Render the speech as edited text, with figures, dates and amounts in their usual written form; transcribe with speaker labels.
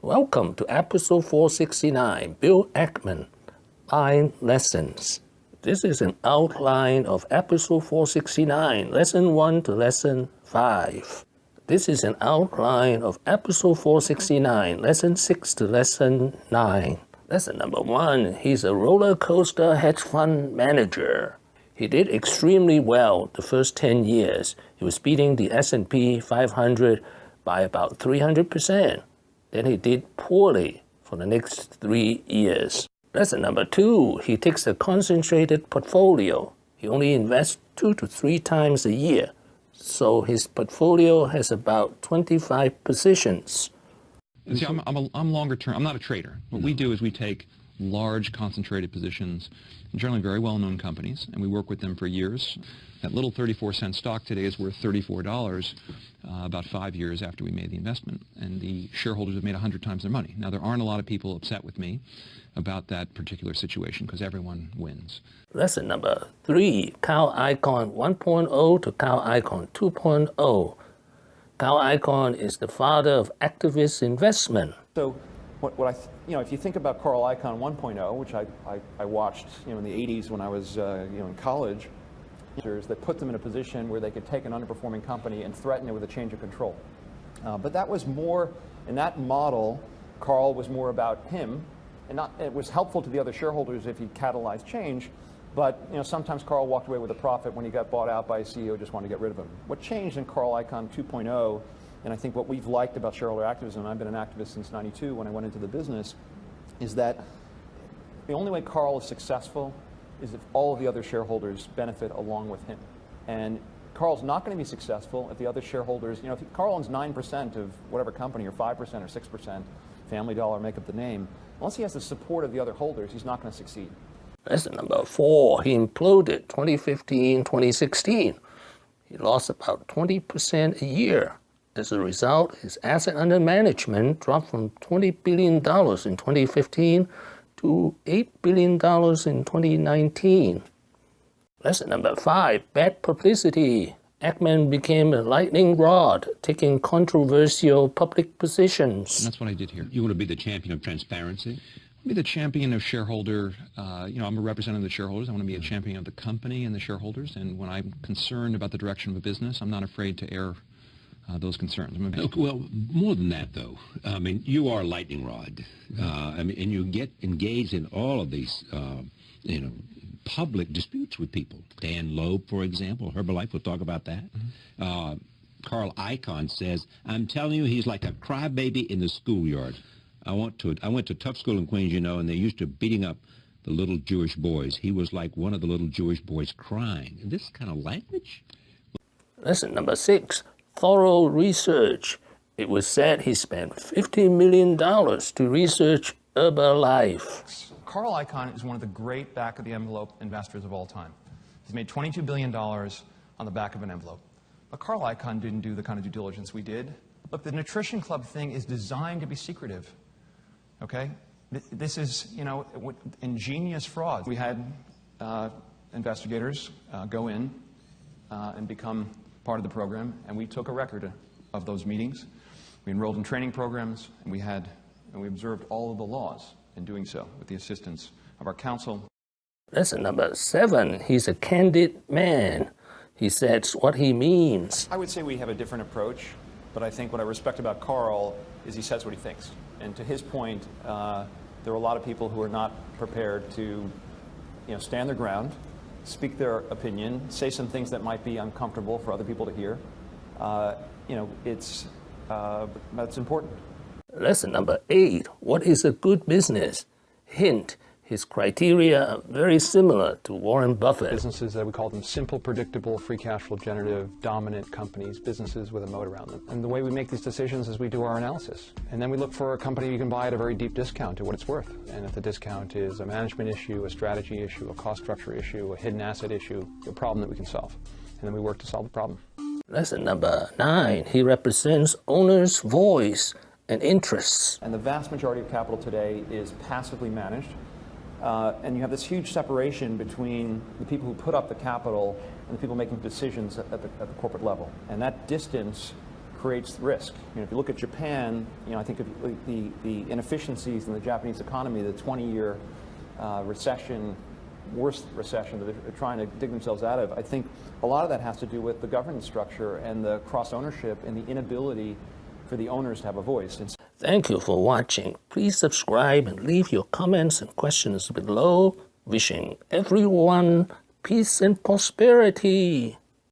Speaker 1: Welcome to episode 469, Bill Ackman, Buying Lessons. This is an outline of episode 469, lesson 1 to lesson 5. This is an outline of episode 469, lesson 6 to lesson 9. Lesson number 1, he's a roller coaster hedge fund manager. He did extremely well the first 10 years. He was beating the S&P 500 by about 300%. Then he did poorly for the next 3 years. Lesson number 2, he takes a concentrated portfolio. He only invests 2 to 3 times a year. So his portfolio has about 25 positions.
Speaker 2: See, I'm longer term. I'm not a trader. What we do is we take large concentrated positions, generally very well-known companies, and we work with them for years. That little 34-cent stock today is worth $34 about 5 years after we made the investment, and the shareholders have made 100 times their money. Now, there aren't a lot of people upset with me about that particular situation because everyone wins.
Speaker 1: Lesson number 3, Carl Icahn 1.0 to Carl Icahn 2.0. Carl Icahn is the father of activist investment.
Speaker 3: So, if you think about Carl Icahn 1.0, which I watched, in the 80s when I was, in college, that put them in a position where they could take an underperforming company and threaten it with a change of control. But that was more, in that model, Carl was more about him, and it was helpful to the other shareholders if he catalyzed change. But sometimes Carl walked away with a profit when he got bought out by a CEO who just wanted to get rid of him. What changed in Carl Icahn 2.0, and I think what we've liked about shareholder activism, and I've been an activist since '92 when I went into the business, is that the only way Carl is successful is if all of the other shareholders benefit along with him. And Carl's not going to be successful if the other shareholders, if Carl owns 9% of whatever company, or 5% or 6%, Family Dollar, make up the name, unless he has the support of the other holders, he's not going to succeed.
Speaker 1: Lesson number 4, he imploded 2015, 2016. He lost about 20% a year. As a result, his asset under management dropped from $20 billion in 2015 to $8 billion in 2019. Lesson number 5, Bad Publicity. Ackman became a lightning rod, taking controversial public positions.
Speaker 2: And that's what I did here.
Speaker 4: You want to be the champion of transparency?
Speaker 2: Be the champion of shareholder, I'm a representative of the shareholders. I want to be a champion of the company and the shareholders. And when I'm concerned about the direction of a business, I'm not afraid to air those concerns.
Speaker 4: Well, more than that, though. I mean, you are a lightning rod. And you get engaged in all of these, public disputes with people. Dan Loeb, for example, Herbalife, we'll talk about that. Carl Icahn says, I'm telling you, he's like a crybaby in the schoolyard. I went to tough school in Queens, and they used to beating up the little Jewish boys. He was like one of the little Jewish boys crying. And this kind of language?
Speaker 1: Lesson number 6, thorough research. It was said he spent $15 million to research Herbalife.
Speaker 5: Carl Icahn is one of the great back-of-the-envelope investors of all time. He's made $22 billion on the back of an envelope. But Carl Icahn didn't do the kind of due diligence we did. Look, the Nutrition Club thing is designed to be secretive. Okay? This is, ingenious fraud. We had investigators go in and become part of the program, and we took a record of those meetings. We enrolled in training programs, and we observed all of the laws in doing so with the assistance of our counsel.
Speaker 1: Lesson number 7, he's a candid man. He says what he means.
Speaker 3: I would say we have a different approach, but I think what I respect about Carl is he says what he thinks. And to his point, there are a lot of people who are not prepared to, stand their ground, speak their opinion, say some things that might be uncomfortable for other people to hear. That's important.
Speaker 1: Lesson number 8, what is a good business? Hint, his criteria are very similar to Warren Buffett.
Speaker 6: Businesses that we call them simple, predictable, free cash flow generative, dominant companies, businesses with a moat around them. And the way we make these decisions is we do our analysis. And then we look for a company you can buy at a very deep discount to what it's worth. And if the discount is a management issue, a strategy issue, a cost structure issue, a hidden asset issue, a problem that we can solve. And then we work to solve the problem.
Speaker 1: Lesson number 9, he represents owners' voice and interests.
Speaker 3: And the vast majority of capital today is passively managed. And you have this huge separation between the people who put up the capital and the people making decisions at the corporate level. And that distance creates risk. You know, if you look at Japan, you know, I think of the inefficiencies in the Japanese economy, the 20-year recession, worst recession that they're trying to dig themselves out of, I think a lot of that has to do with the governance structure and the cross-ownership and the inability for the owners to have a voice. And
Speaker 1: Thank you for watching. Please subscribe and leave your comments and questions below. Wishing everyone peace and prosperity.